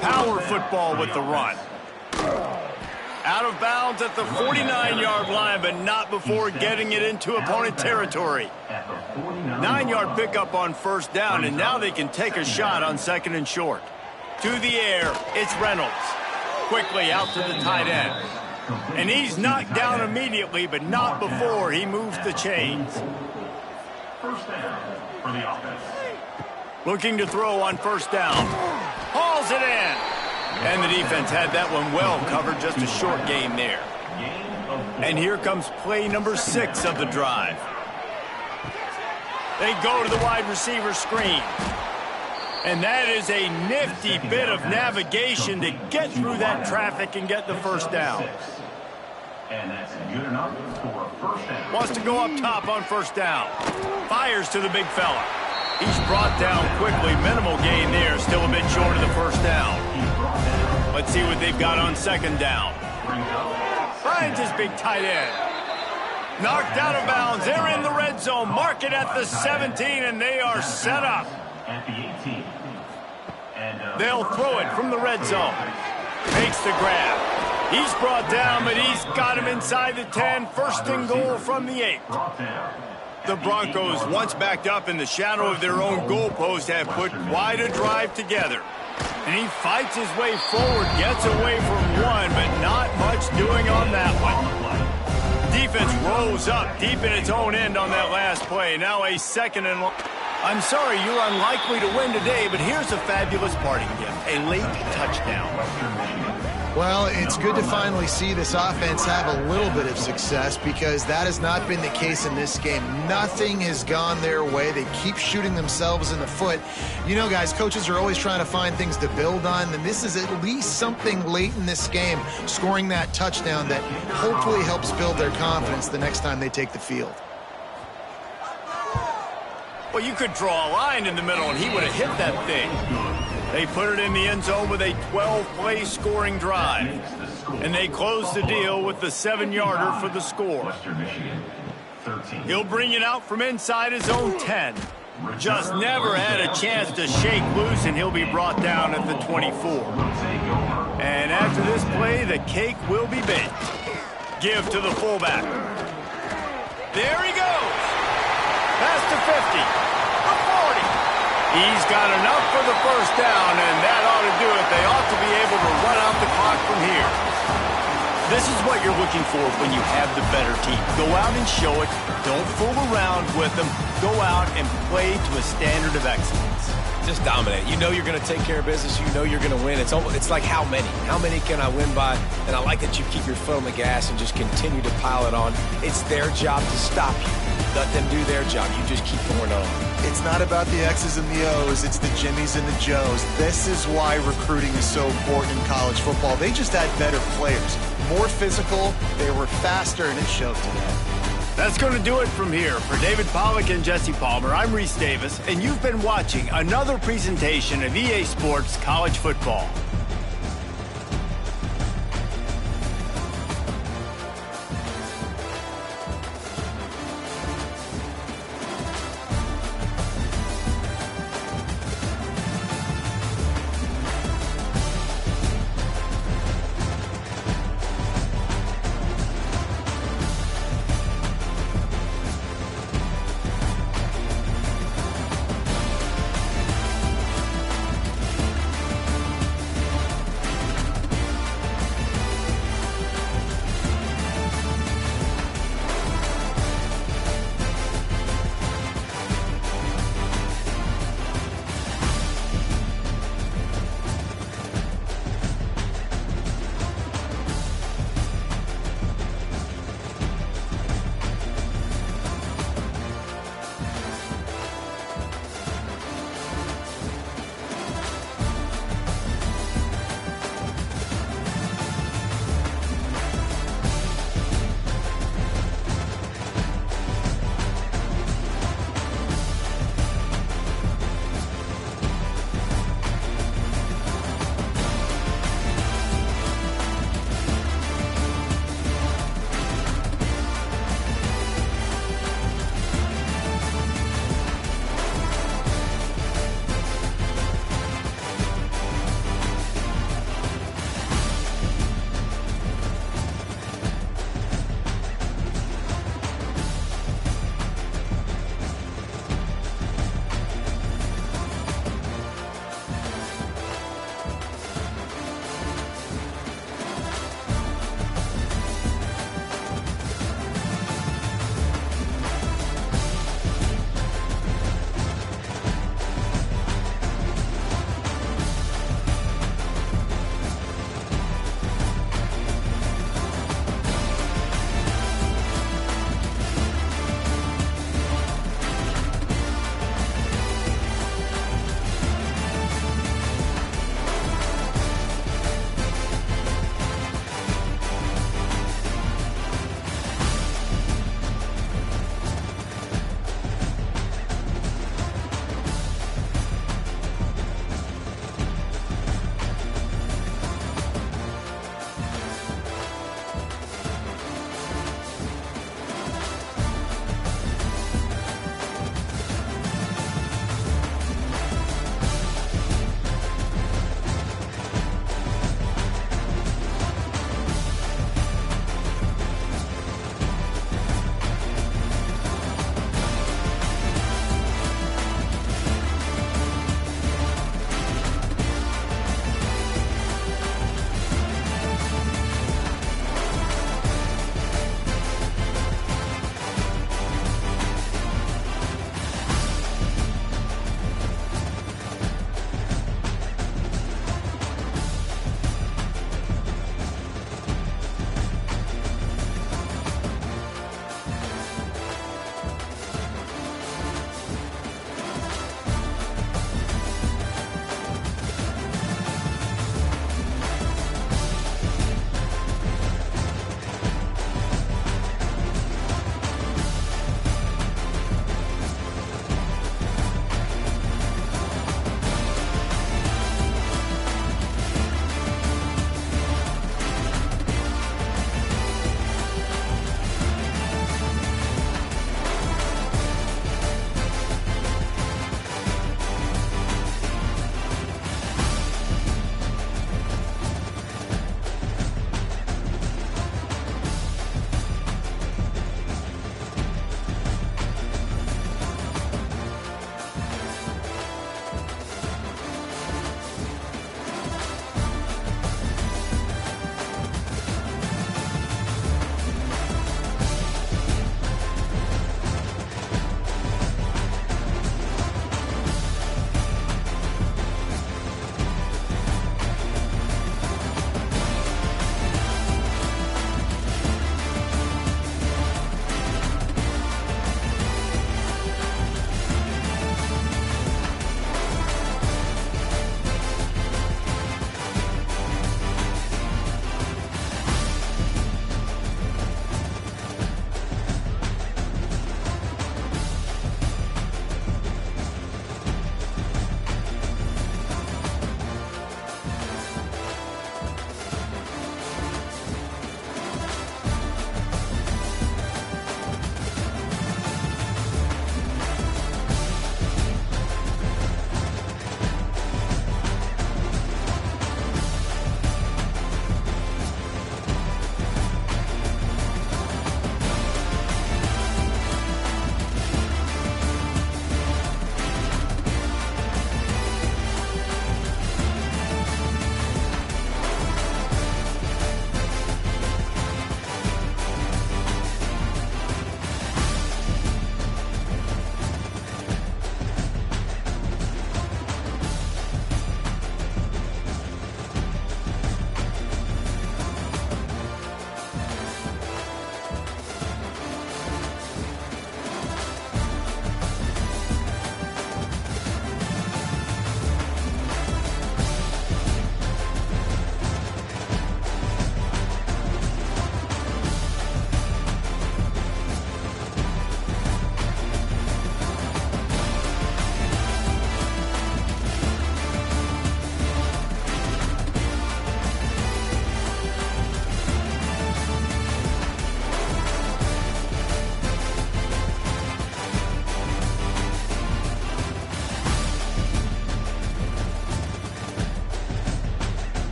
Power football with the run. Out of bounds at the 49-yard line, but not before getting it into opponent territory. 9-yard pickup on 1st down, and now they can take a shot on 2nd and short. To the air, it's Reynolds. Quickly out to the tight end. And he's knocked down immediately, but not before he moves the chains. First down for the offense. Looking to throw on 1st down. Hauls it in. And the defense had that one well covered, just a short game there. And here comes play number 6 of the drive. They go to the wide receiver screen. And that is a nifty bit of navigation to get through that traffic and get the first down. And that's good enough for a first down. Wants to go up top on 1st down. Fires to the big fella. He's brought down quickly. Minimal gain there. Still a bit short of the first down. Let's see what they've got on 2nd down. Finds his big tight end. Knocked out of bounds. They're in the red zone. Mark it at the 17, and they are set up. At the 18. They'll throw it from the red zone. Makes the grab. He's brought down, but he's got him inside the 10. 1st and goal from the 8. The Broncos, once backed up in the shadow of their own goalpost, have put quite a drive together. And he fights his way forward, gets away from one, but not much doing on that one. Defense rolls up deep in its own end on that last play. Now a 2nd and long. I'm sorry you're unlikely to win today, but here's a fabulous parting gift, a late touchdown. Well, it's good to finally see this offense have a little bit of success because that has not been the case in this game. Nothing has gone their way. They keep shooting themselves in the foot. You know, guys, coaches are always trying to find things to build on, and this is at least something late in this game, scoring that touchdown that hopefully helps build their confidence the next time they take the field. Well, you could draw a line in the middle, and he would have hit that thing. They put it in the end zone with a 12-play scoring drive. And they close the deal with the 7-yarder for the score. He'll bring it out from inside his own 10. Just never had a chance to shake loose, and he'll be brought down at the 24. And after this play, the cake will be baked. Give to the fullback. There he goes. Past the 50. The 40. He's got enough for the first down, and that ought to do it. They ought to be able to run out the clock from here. This is what you're looking for when you have the better team. Go out and show it. Don't fool around with them. Go out and play to a standard of excellence. Just dominate. You know you're going to take care of business. You know you're going to win. It's like how many? How many can I win by? And I like that you keep your foot on the gas and just continue to pile it on. It's their job to stop you. Let them do their job. You just keep going on. It's not about the X's and the O's. It's the Jimmies and the Joes. This is why recruiting is so important in college football. They just had better players. More physical. They were faster, and it showed today. That's going to do it from here. For David Pollack and Jesse Palmer, I'm Reese Davis, and you've been watching another presentation of EA Sports College Football.